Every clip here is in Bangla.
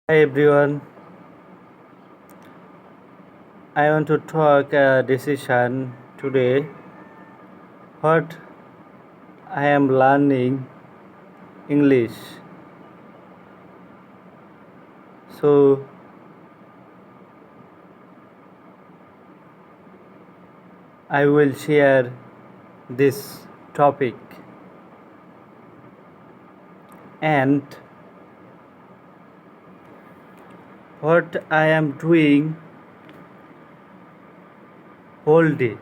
Hi everyone, I want to talk a decision today. What I am learning English. So I will share this topic and what I am doing whole day.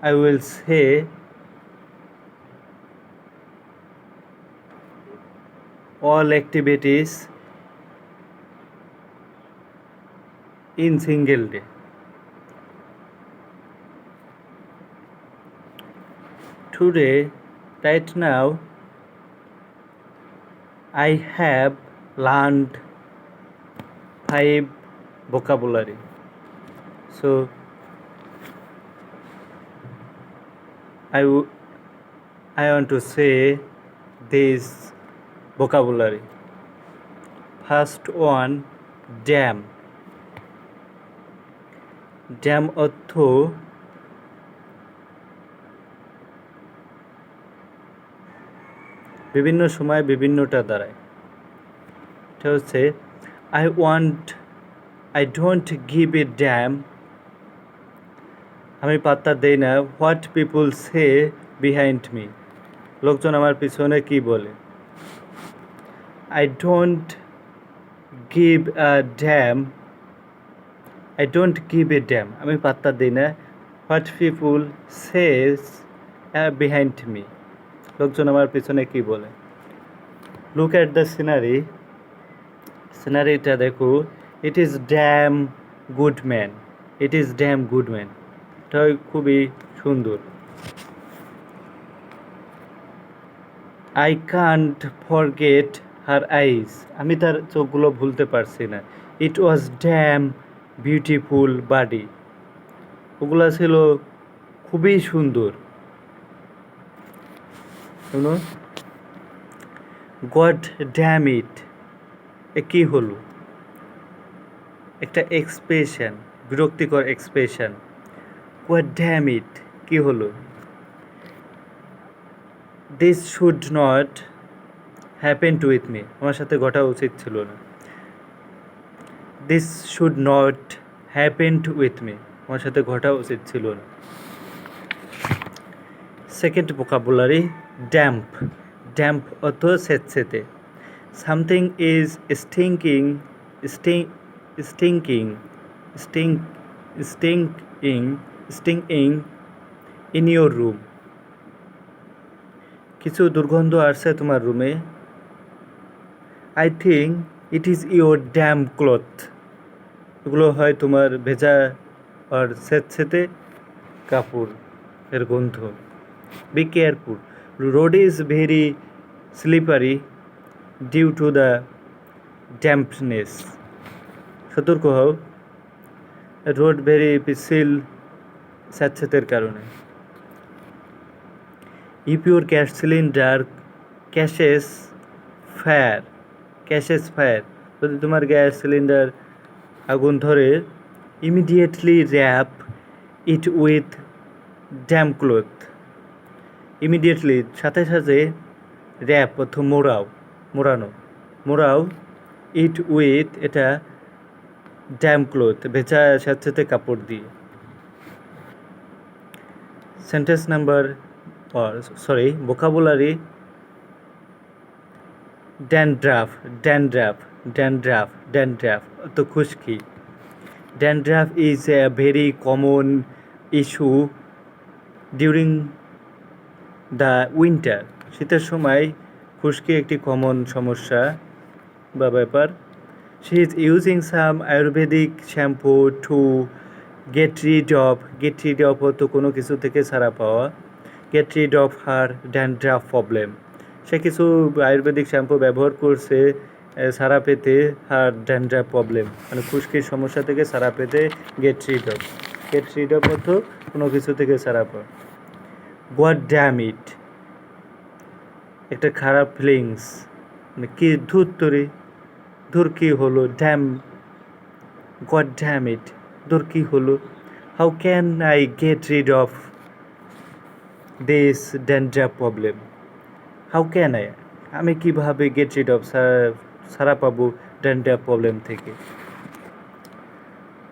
I will say all activities in single day. Today, right now, I have learned 5 vocabulary. So I want to say this vocabulary. First one, dam. Dam অর্থ বিভিন্ন সময় বিভিন্নটা দাঁড়ায়। এটা হচ্ছে I don't give a damn, আমি পাত্তা দেই না what people say behind me, লোকজন আমার পিছনে কি বলে। I don't give a damn, আমি পাত্তা দিই না what people Sage behind me, লোকজন আমার পিছনে কি বলে। লুক অ্যাট দ্য সিনারিটা দেখো, it is dam good man, এটা খুবই সুন্দর। আই কান্ট ফরগেট হার আইজ, আমি তার চোখগুলো ভুলতে পারছি না। ইট ওয়াজ ড্যাম বিউটিফুল বাডি, ওগুলা ছিল খুবই সুন্দর। শুনো, গড ড্যাম ইট, এ কী হলো, একটা এক্সপ্রেশন, বিরক্তিকর এক্সপ্রেশন। গড ড্যাম ইট, কী হলো। This should not happen to with me, আমার সাথে ঘটা উচিত ছিল না। This should not happen to with me, আমার সাথে ঘটা উচিত ছিল না। সেকেন্ড ভোকাবুলারি, ড্যাম্প অর্থ স্যাঁতসেঁতে। Something is stinking in your room, কিছু দুর্গন্ধ আসছে তোমার রুমে। I think it is your damp cloth, এগুলো হয় তোমার ভেজা আর স্যাঁতসেঁতে কাপড় এর গন্ধ। Be careful, road is very slippery due to the dampness, সতর্ক হও, রোড ভেরি পিছিল স্যাঁতসেঁতের কারণে। If your gas cylinder catches fire, যদি তোমার গ্যাস সিলিন্ডার আগুন ধরে, immediately wrap it with damp cloth, immediately সাথে সাথে, র্যাপ অর্থ মোড়াও, ইট উইথ এটা ড্যাম ক্লথ ভেজা স্যাঁতসেঁতে কাপড় দিয়ে। সেন্টেন্স নাম্বার ভোকাবুলারি, ড্যান্ড্রাফ তো খুশকি। Dandruff is a very common issue during the winter, শীতের সময় খুশকি একটি কমন সমস্যা বা ব্যাপার। She is using some ayurvedic shampoo to get rid of হতো কোনো কিছু থেকে ছাড়া পাওয়া, get rid of her dandruff problem, সে কিছু আয়ুর্বেদিক শ্যাম্পু ব্যবহার করছে ছাড়া পেতে হার ড্যান্ড্রাফ প্রবলেম, মানে খুশকির সমস্যা থেকে ছাড়া পেতে গেট রিড অফ হতো কোনো কিছু থেকে ছাড়া পাওয়া। গড ড্যাম ইট, একটা খারাপ ফিলিংস, মানে কি ধুর তোরে, ধুর কি হলো, ড্যাম, গড ড্যাম ইট, ধুর কি হলো, how can I get rid of this dandruff problem, how can I, আমি কীভাবে গেট রিড অফ, সারা পাবো ড্যান্ড্রাফ প্রবলেম থেকে।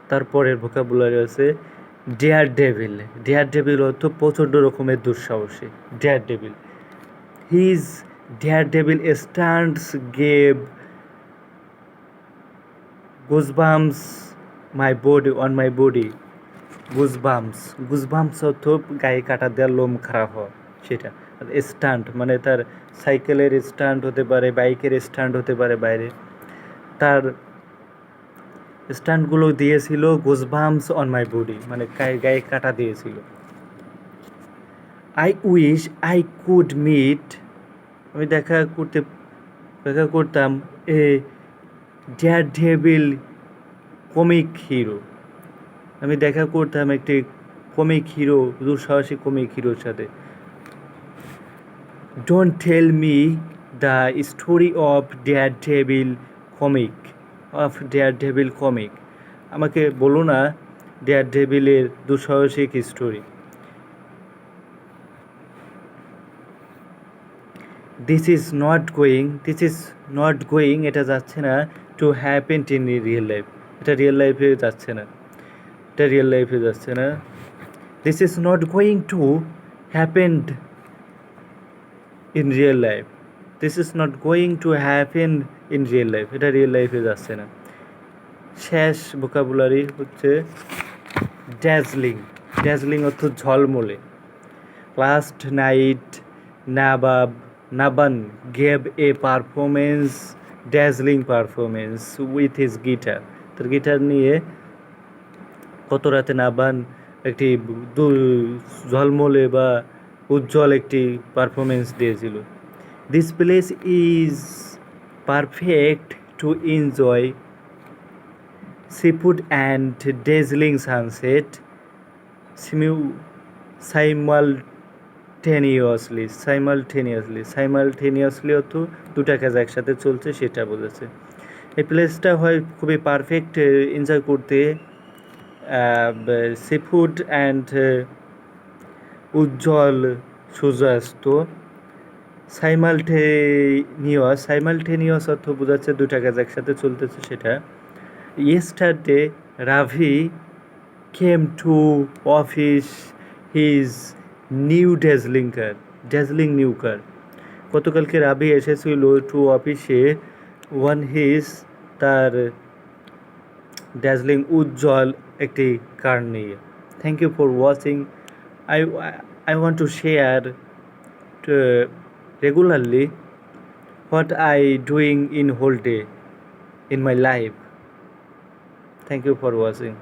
তারপরের ভোকাবুলারি আছে ডেয়ার ডেভিল। ডেয়ার ডেভিল অর্থ প্রচণ্ড রকমের দুঃসাহসী। Daredevil, his daredevil stunts gave goosebumps my body, on my body. Goosebumps, goosebumps অর্থ গায়ে কাটা দেওয়ার লোম খারাপ হওয়া, সেটা। আর স্টান্ট মানে তার সাইকেলের স্টান্ট হতে পারে, বাইকের স্টান্ট হতে পারে বাইরে, তার স্টান্টগুলো দিয়েছিল গুজবাম্পস অন মাই বডি, মানে গায়ে কাটা দিয়েছিল। I wish I could meet, আমি দেখা করতাম a daredevil comic hero, আমি দেখা করতাম একটি কমিক হিরো, দুঃসাহসী কমিক হিরোর সাথে। Don't tell me the story of daredevil comic, আমাকে বলো না ডেয়ার ডেভিলের দুঃসাহসিক story. This is not going, এটা যাচ্ছে না, to happen in real life, এটা রিয়েল লাইফে যাচ্ছে না, this is not going to happen in real life, এটা রিয়েল লাইফে যাচ্ছে না। শেষ ভোকাবুলারি হচ্ছে ড্যাজলিং। ড্যাজলিং অর্থ ঝলমলে। Last night Naban gave a dazzling performance with his guitar. তার গিটার নিয়ে গত রাতে নাবান একটি ঝলমলে বা উজ্জ্বল একটি পারফরমেন্স দিয়েছিল। This place is perfect to enjoy seafood and dazzling sunset simultaneously অর্থ দুটা কাজ একসাথে চলছে, সেটা বোঝাচ্ছে। এই প্লেসটা হয় খুবই পারফেক্ট এনজয় করতে, সিফুড অ্যান্ড উজ্জ্বল সূর্যাস্ত। সাইমালটেনিয়াস অর্থ বোঝাচ্ছে দুটা কাজ একসাথে চলতেছে, সেটা। Yesterday, Ravi came to office his dazzling new car. গতকালকে রাভি এসেছিল টু অফিসে তার ড্যাজলিং উজ্জ্বল একটি কার নিয়ে। Thank you for watching. I want to share regularly what I doing in whole day in my life. Thank you for watching.